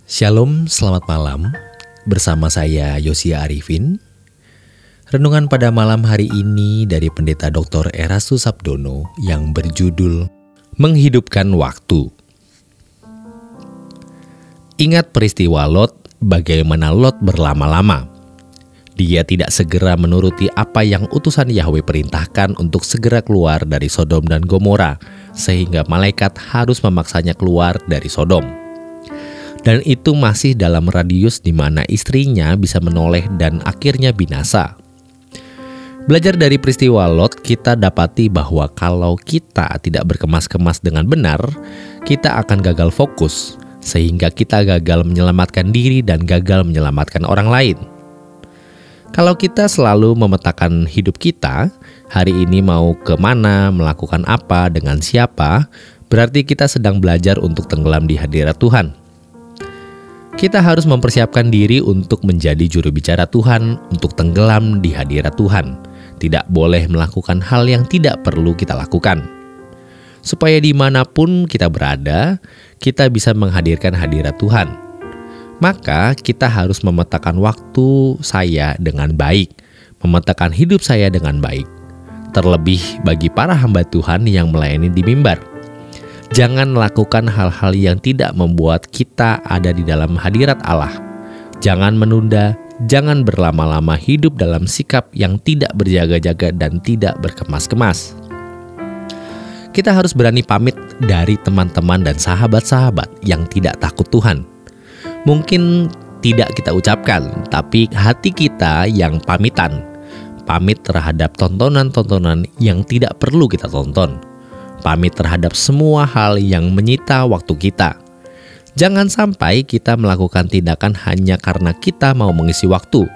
Shalom, selamat malam. Bersama saya Yosia Arifin. Renungan pada malam hari ini dari Pendeta Dr. Erastus Sabdono yang berjudul Menghidupkan Waktu. Ingat peristiwa Lot, bagaimana Lot berlama-lama. Dia tidak segera menuruti apa yang utusan Yahweh perintahkan untuk segera keluar dari Sodom dan Gomora, sehingga malaikat harus memaksanya keluar dari Sodom. Dan itu masih dalam radius di mana istrinya bisa menoleh dan akhirnya binasa. Belajar dari peristiwa Lot, kita dapati bahwa kalau kita tidak berkemas-kemas dengan benar, kita akan gagal fokus, sehingga kita gagal menyelamatkan diri dan gagal menyelamatkan orang lain. Kalau kita selalu memetakan hidup kita, hari ini mau kemana, melakukan apa, dengan siapa, berarti kita sedang belajar untuk tenggelam di hadirat Tuhan. Kita harus mempersiapkan diri untuk menjadi juru bicara Tuhan, untuk tenggelam di hadirat Tuhan. Tidak boleh melakukan hal yang tidak perlu kita lakukan. Supaya dimanapun kita berada, kita bisa menghadirkan hadirat Tuhan. Maka kita harus memetakan waktu saya dengan baik, memetakan hidup saya dengan baik. Terlebih bagi para hamba Tuhan yang melayani di mimbar. Jangan lakukan hal-hal yang tidak membuat kita ada di dalam hadirat Allah. Jangan menunda, jangan berlama-lama hidup dalam sikap yang tidak berjaga-jaga dan tidak berkemas-kemas. Kita harus berani pamit dari teman-teman dan sahabat-sahabat yang tidak takut Tuhan. Mungkin tidak kita ucapkan, tapi hati kita yang pamitan. Pamit terhadap tontonan-tontonan yang tidak perlu kita tonton. Pamit terhadap semua hal yang menyita waktu kita. Jangan sampai kita melakukan tindakan hanya karena kita mau mengisi waktu.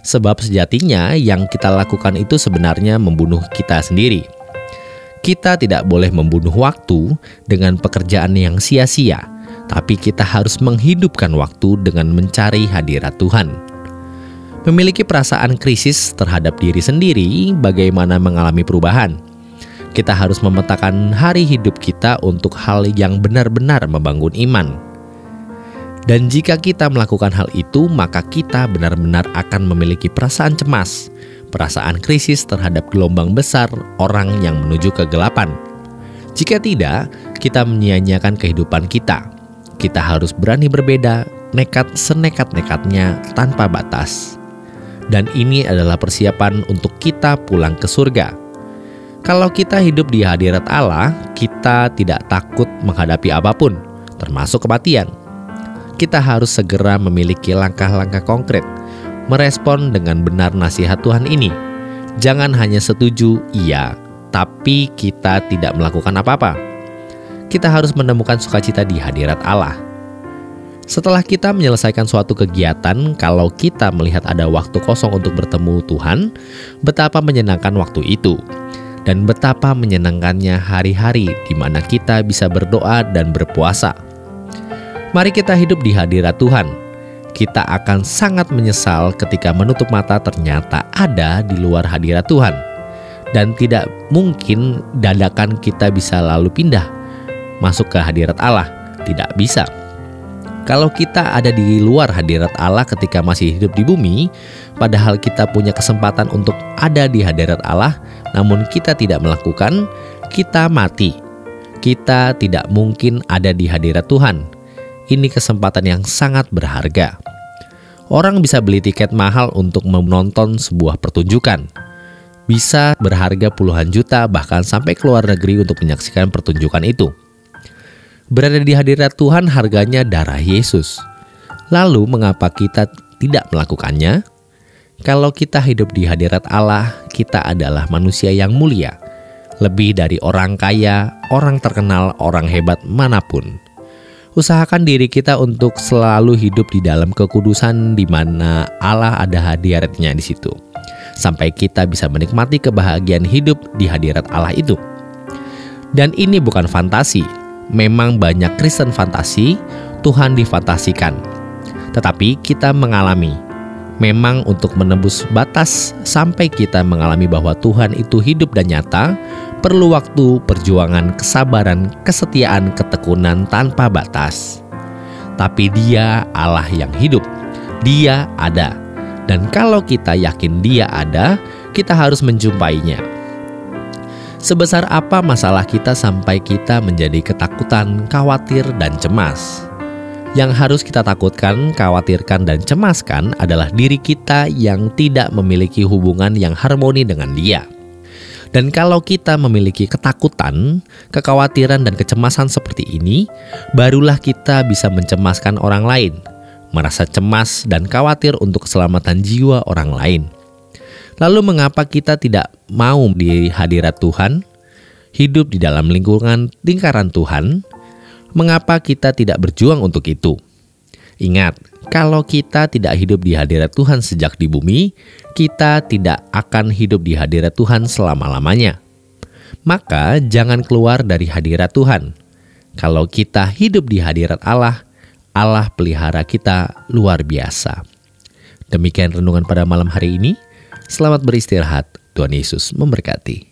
Sebab sejatinya yang kita lakukan itu sebenarnya membunuh kita sendiri. Kita tidak boleh membunuh waktu dengan pekerjaan yang sia-sia, tapi kita harus menghidupkan waktu dengan mencari hadirat Tuhan. Memiliki perasaan krisis terhadap diri sendiri, bagaimana mengalami perubahan. Kita harus memetakan hari hidup kita untuk hal yang benar-benar membangun iman. Dan jika kita melakukan hal itu, maka kita benar-benar akan memiliki perasaan cemas, perasaan krisis terhadap gelombang besar orang yang menuju kegelapan. Jika tidak, kita menyia-nyiakan kehidupan kita. Kita harus berani berbeda, nekat senekat-nekatnya tanpa batas. Dan ini adalah persiapan untuk kita pulang ke surga. Kalau kita hidup di hadirat Allah, kita tidak takut menghadapi apapun, termasuk kematian. Kita harus segera memiliki langkah-langkah konkret, merespon dengan benar nasihat Tuhan ini. Jangan hanya setuju, iya, tapi kita tidak melakukan apa-apa. Kita harus menemukan sukacita di hadirat Allah. Setelah kita menyelesaikan suatu kegiatan, kalau kita melihat ada waktu kosong untuk bertemu Tuhan, betapa menyenangkan waktu itu. Dan betapa menyenangkannya hari-hari di mana kita bisa berdoa dan berpuasa. Mari kita hidup di hadirat Tuhan. Kita akan sangat menyesal ketika menutup mata ternyata ada di luar hadirat Tuhan. Dan tidak mungkin dadakan kita bisa lalu pindah masuk ke hadirat Allah. Tidak bisa. Kalau kita ada di luar hadirat Allah ketika masih hidup di bumi, padahal kita punya kesempatan untuk ada di hadirat Allah, namun kita tidak melakukan, kita mati. Kita tidak mungkin ada di hadirat Tuhan. Ini kesempatan yang sangat berharga. Orang bisa beli tiket mahal untuk menonton sebuah pertunjukan. Bisa berharga puluhan juta, bahkan sampai ke luar negeri untuk menyaksikan pertunjukan itu. Berada di hadirat Tuhan harganya darah Yesus. Lalu mengapa kita tidak melakukannya? Kalau kita hidup di hadirat Allah, kita adalah manusia yang mulia. Lebih dari orang kaya, orang terkenal, orang hebat manapun. Usahakan diri kita untuk selalu hidup di dalam kekudusan di mana Allah ada hadiratnya di situ. Sampai kita bisa menikmati kebahagiaan hidup di hadirat Allah itu. Dan ini bukan fantasi. Memang banyak Kristen fantasi, Tuhan difantasikan. Tetapi kita mengalami. Memang untuk menembus batas sampai kita mengalami bahwa Tuhan itu hidup dan nyata, perlu waktu, perjuangan, kesabaran, kesetiaan, ketekunan tanpa batas. tapi Dia Allah yang hidup. Dia ada. Dan kalau kita yakin Dia ada, kita harus menjumpainya. Sebesar apa masalah kita sampai kita menjadi ketakutan, khawatir, dan cemas? Yang harus kita takutkan, khawatirkan, dan cemaskan adalah diri kita yang tidak memiliki hubungan yang harmoni dengan Dia. Dan kalau kita memiliki ketakutan, kekhawatiran, dan kecemasan seperti ini, barulah kita bisa mencemaskan orang lain, merasa cemas dan khawatir untuk keselamatan jiwa orang lain. Lalu mengapa kita tidak mau di hadirat Tuhan, hidup di dalam lingkaran Tuhan? Mengapa kita tidak berjuang untuk itu? Ingat, kalau kita tidak hidup di hadirat Tuhan sejak di bumi, kita tidak akan hidup di hadirat Tuhan selama-lamanya. Maka jangan keluar dari hadirat Tuhan. Kalau kita hidup di hadirat Allah, Allah pelihara kita luar biasa. Demikian renungan pada malam hari ini. Selamat beristirahat. Tuhan Yesus memberkati.